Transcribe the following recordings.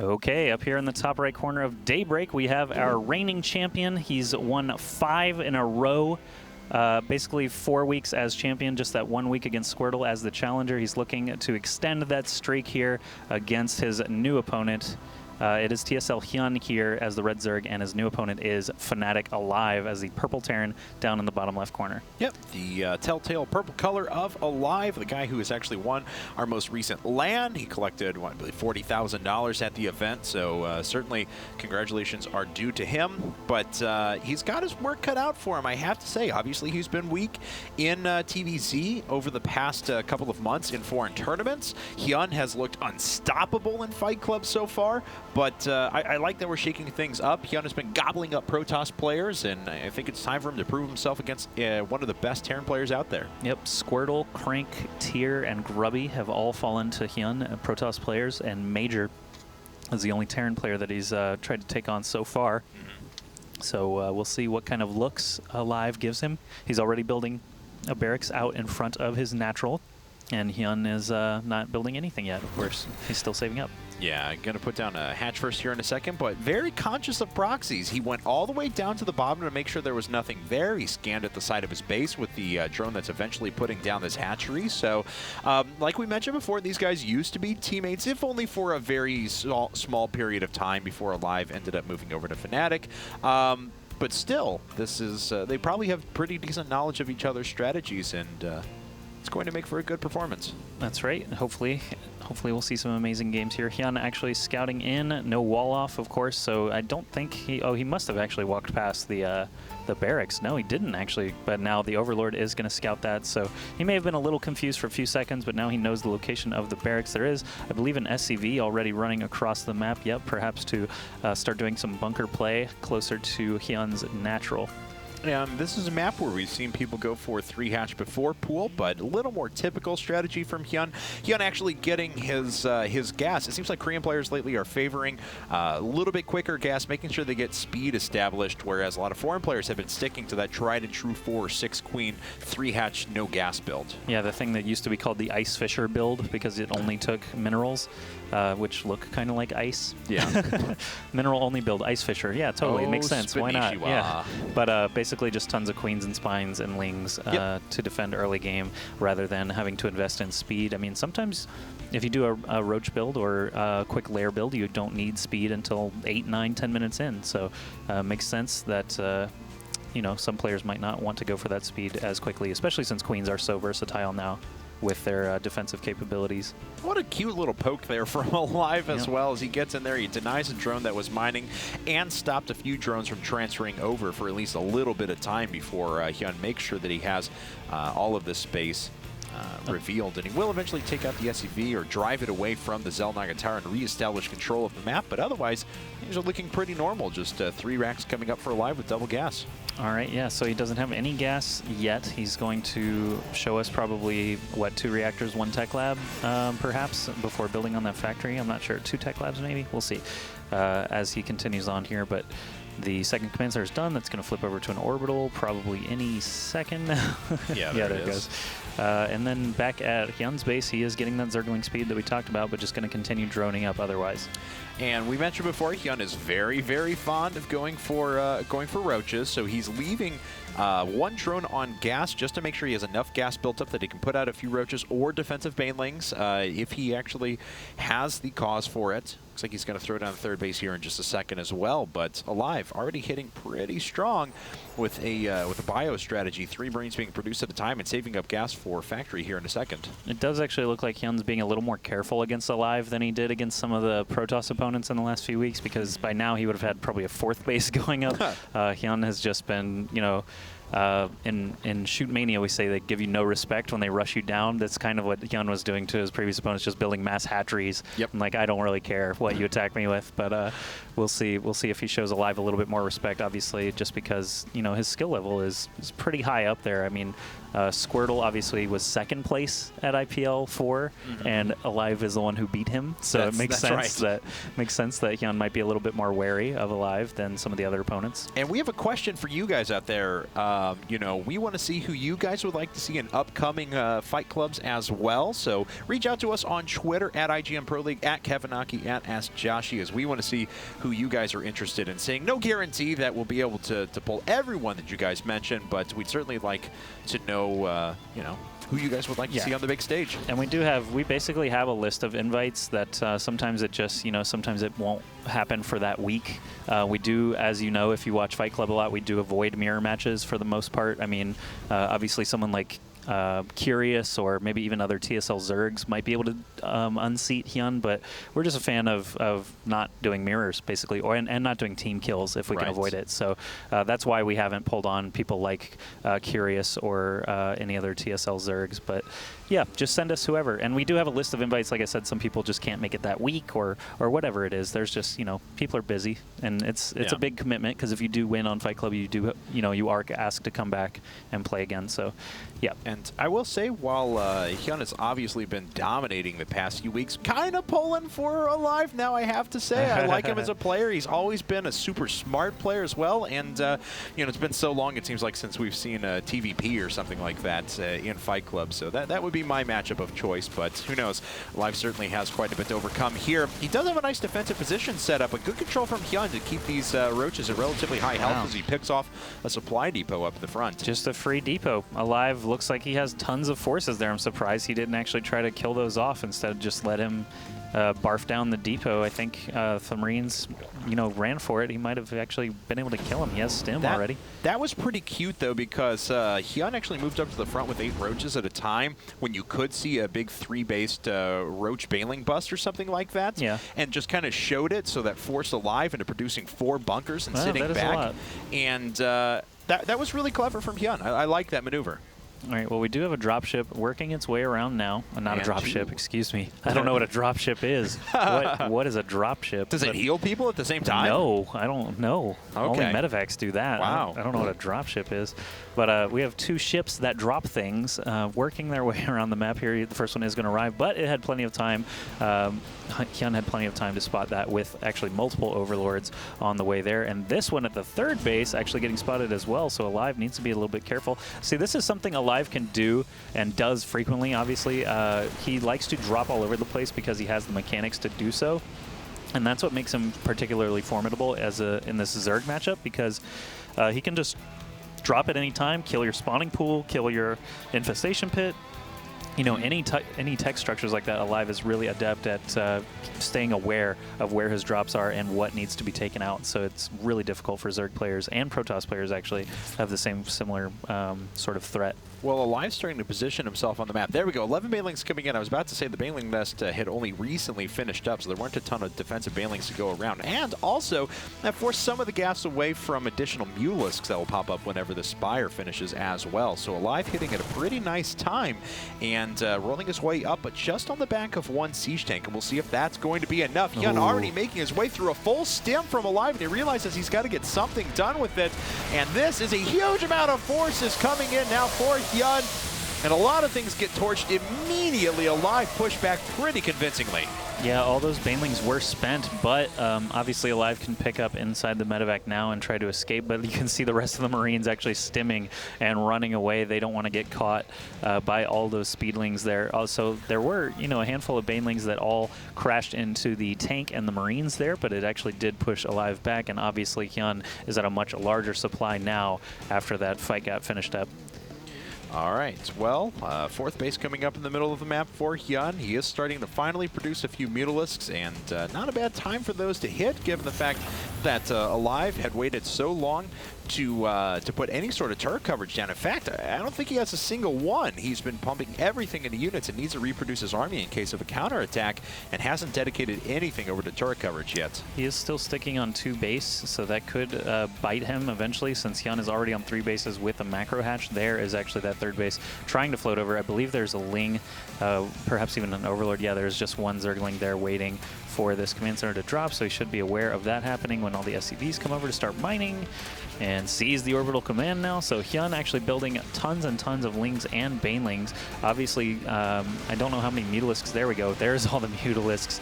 Okay, up here in the top right corner of Daybreak, we have our reigning champion. He's won 5 in a row. Basically 4 weeks as champion, just that 1 week against Squirtle as the challenger. He's looking to extend that streak here against his new opponent. It is TSL Hyun here as the red Zerg, and his new opponent is Fnatic Alive as the purple Terran down in the bottom left corner. Yep, the telltale purple color of Alive, the guy who has actually won our most recent LAN. He collected, what, I believe $40,000 at the event, so certainly congratulations are due to him. But he's got his work cut out for him, I have to say. Obviously, he's been weak in TVZ over the past couple of months in foreign tournaments. Hyun has looked unstoppable in Fight Club so far. But I like that we're shaking things up. Hyun has been gobbling up Protoss players, and I think it's time for him to prove himself against one of the best Terran players out there. Yep, Squirtle, Crank, Tyr, and Grubby have all fallen to Hyun, Protoss players, and Major is the only Terran player that he's tried to take on so far. So we'll see what kind of looks Alive gives him. He's already building a barracks out in front of his natural, and Hyun is not building anything yet, of course. He's still saving up. Yeah, going to put down a hatch first here in a second, but very conscious of proxies. He went all the way down to the bottom to make sure there was nothing there. He scanned at the side of his base with the drone that's eventually putting down this hatchery. So, like we mentioned before, these guys used to be teammates, if only for a very small period of time before Alive ended up moving over to Fnatic. But still, this is they probably have pretty decent knowledge of each other's strategies, and it's going to make for a good performance. That's right. Hopefully we'll see some amazing games here. Hyun actually scouting in, no wall off, of course. So I don't think he must have actually walked past the barracks. No, he didn't actually. But now the Overlord is going to scout that. So he may have been a little confused for a few seconds, but now he knows the location of the barracks. There is, I believe, an SCV already running across the map. Yep, perhaps to start doing some bunker play closer to Hyun's natural. This is a map where we've seen people go for 3 hatch before pool, but a little more typical strategy from Hyun. Hyun actually getting his gas. It seems like Korean players lately are favoring a little bit quicker gas, making sure they get speed established, whereas a lot of foreign players have been sticking to that tried and true 4 or 6 queen 3 hatch no gas build. Yeah, the thing that used to be called the Ice Fisher build because it only took minerals, which look kind of like ice. Yeah. Mineral only build, Ice Fisher. Yeah, totally. It makes sense. Why not? Yeah. But basically just tons of queens and spines and lings to defend early game rather than having to invest in speed. I mean, sometimes if you do a roach build or a quick lair build, you don't need speed until 8, 9, 10 minutes in. So makes sense that you know, some players might not want to go for that speed as quickly, especially since queens are so versatile now with their defensive capabilities. What a cute little poke there from Alive as well. As he gets in there, he denies a drone that was mining and stopped a few drones from transferring over for at least a little bit of time before Hyun makes sure that he has all of this space revealed. And he will eventually take out the SCV or drive it away from the Xel'Naga Tower and reestablish control of the map. But otherwise, things are looking pretty normal. Just 3 racks coming up for Alive with double gas. All right, yeah, so he doesn't have any gas yet. He's going to show us probably, what, 2 reactors, 1 tech lab, perhaps, before building on that factory. I'm not sure. 2 tech labs, maybe? We'll see as he continues on here. But the second condenser is done. That's going to flip over to an orbital probably any second. Yeah, there it goes. And then back at Hyun's base, he is getting that Zergling speed that we talked about, but just going to continue droning up otherwise. And we mentioned before, Hyun is very, very fond of going for roaches, so he's leaving 1 drone on gas just to make sure he has enough gas built up that he can put out a few roaches or defensive banelings if he actually has the cause for it. Looks like he's going to throw down the 3rd base here in just a second as well. But Alive already hitting pretty strong with a bio strategy. 3 Marines being produced at a time and saving up gas for factory here in a second. It does actually look like Hyun's being a little more careful against Alive than he did against some of the Protoss opponents in the last few weeks, because by now he would have had probably a 4th base going up. Hyun has just been, you know, in Shoot Mania, we say they give you no respect when they rush you down. That's kind of what Hyun was doing to his previous opponents, just building mass hatcheries. Yep. I'm like, I don't really care what you attack me with, but we'll see. We'll see if he shows Alive a little bit more respect, obviously, just because, you know, his skill level is pretty high up there. I mean, Squirtle obviously was second place at IPL 4, and Alive is the one who beat him. So it makes sense that Hyun might be a little bit more wary of Alive than some of the other opponents. And we have a question for you guys out there. You know, we want to see who you guys would like to see in upcoming fight clubs as well. So reach out to us on Twitter at IGN Pro League, at Kevinaki, at AskJoshi, as we want to see who you guys are interested in seeing. No guarantee that we'll be able to pull everyone that you guys mentioned, but we'd certainly like to know, you know, who you guys would like to see on the big stage. And we basically have a list of invites that sometimes it just, sometimes it won't happen for that week. We do, as you know, if you watch Fight Club a lot, we do avoid mirror matches for the most part. I mean, obviously someone like Curious or maybe even other TSL Zergs might be able to unseat Hyun, but we're just a fan of not doing mirrors, basically, and not doing team kills if we can avoid it. So that's why we haven't pulled on people like Curious or any other TSL Zergs. But yeah, just send us whoever. And we do have a list of invites. Like I said, some people just can't make it that week or whatever it is. There's just, people are busy, and it's a big commitment, because if you do win on Fight Club, you are asked to come back and play again. So yeah. And I will say, while Hyun has obviously been dominating the past few weeks, kind of pulling for Alive now, I have to say. I like him as a player. He's always been a super smart player as well. And, it's been so long, it seems like, since we've seen a TVP or something like that in Fight Club. So that would be my matchup of choice. But who knows? Alive certainly has quite a bit to overcome here. He does have a nice defensive position set up, but good control from Hyun to keep these Roaches at relatively high health as he picks off a supply depot up the front. Just a free depot. Alive looks like he has tons of forces there. I'm surprised he didn't actually try to kill those off. Instead, just let him barf down the depot. I think if the Marines, ran for it, he might have actually been able to kill him. He has stim already. That was pretty cute, though, because Hyun actually moved up to the front with 8 Roaches at a time when you could see a big 3-based Roach Bailing bust or something like that. Yeah. And just kind of showed it, so that forced Alive into producing 4 bunkers and sitting back. And that was really clever from Hyun. I like that maneuver. All right, well, we do have a dropship working its way around now. Not a dropship, excuse me. I don't know what a dropship is. What is a dropship? Does it heal people at the same time? No, I don't know. Okay. Only medevacs do that. Wow. I don't know what a dropship is. But we have 2 ships that drop things working their way around the map here. The first one is going to arrive, but it had plenty of time. Hyun had plenty of time to spot that with actually multiple Overlords on the way there. And this one at the 3rd base actually getting spotted as well, so Alive needs to be a little bit careful. See, this is something Alive can do and does frequently, obviously. He likes to drop all over the place because he has the mechanics to do so. And that's what makes him particularly formidable in this Zerg matchup, because he can just drop at any time, kill your spawning pool, kill your infestation pit. Any tech structures like that, Alive is really adept at staying aware of where his drops are and what needs to be taken out. So it's really difficult for Zerg players and Protoss players actually have the similar sort of threat. Well, Alive's starting to position himself on the map. There we go. 11 Banelings coming in. I was about to say the Baneling nest had only recently finished up, so there weren't a ton of defensive Banelings to go around. And also, that forced some of the gas away from additional Mulisks that will pop up whenever the Spire finishes as well. So Alive hitting at a pretty nice time and rolling his way up, but just on the back of 1 Siege Tank. And we'll see if that's going to be enough. Hyun already making his way through a full stim from Alive, and he realizes he's got to get something done with it. And this is a huge amount of forces coming in now for Hyun. And a lot of things get torched immediately. Alive pushed back pretty convincingly. Yeah, all those Banelings were spent, but obviously Alive can pick up inside the medevac now and try to escape, but you can see the rest of the Marines actually stimming and running away. They don't want to get caught by all those speedlings there. Also, there were, a handful of Banelings that all crashed into the tank and the Marines there, but it actually did push Alive back, and obviously Hyun is at a much larger supply now after that fight got finished up. All right, well, 4th base coming up in the middle of the map for Hyun. He is starting to finally produce a few Mutalisks, and not a bad time for those to hit, given the fact that Alive had waited so long to put any sort of turret coverage down. In fact, I don't think he has a single one. He's been pumping everything into units and needs to reproduce his army in case of a counterattack, and hasn't dedicated anything over to turret coverage yet. He is still sticking on 2 base, so that could bite him eventually, since Hyun is already on 3 bases with a macro hatch. There is actually that 3rd base trying to float over. I believe there's a Ling, perhaps even an Overlord. Yeah, there's just 1 Zergling there waiting for this command center to drop, so he should be aware of that happening when all the SCVs come over to start mining, and sees the orbital command now. So Hyun actually building tons and tons of Lings and Banelings. Obviously, I don't know how many Mutalisks. There we go. There's all the Mutalisks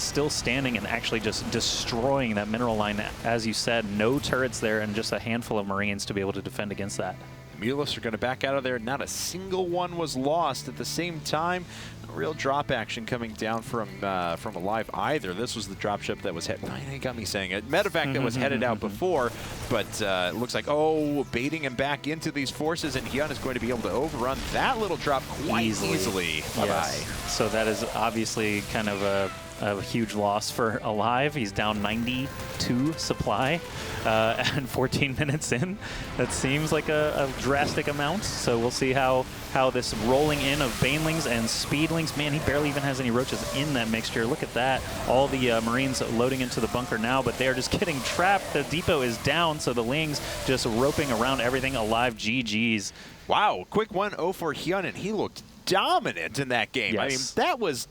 still standing and actually just destroying that mineral line. As you said, no turrets there and just a handful of Marines to be able to defend against that. Mutalisks are going to back out of there. Not a single one was lost. At the same time, no real drop action coming down from Alive either. This was the dropship that was headed. It got me saying it. Medevac that was headed out before, but it looks like, baiting him back into these forces, and Hyun is going to be able to overrun that little drop quite easily. Yes. So that is obviously kind of a huge loss for Alive. He's down 92 supply and 14 minutes in. That seems like a drastic amount. So we'll see how this rolling in of Banelings and Speedlings. Man, he barely even has any roaches in that mixture. Look at that. All the Marines loading into the bunker now, but they're just getting trapped. The depot is down, so the Lings just roping around everything. Alive, GG's. Wow, quick 1-0 for Hyun, and he looked dominant in that game. Yes. I mean, that was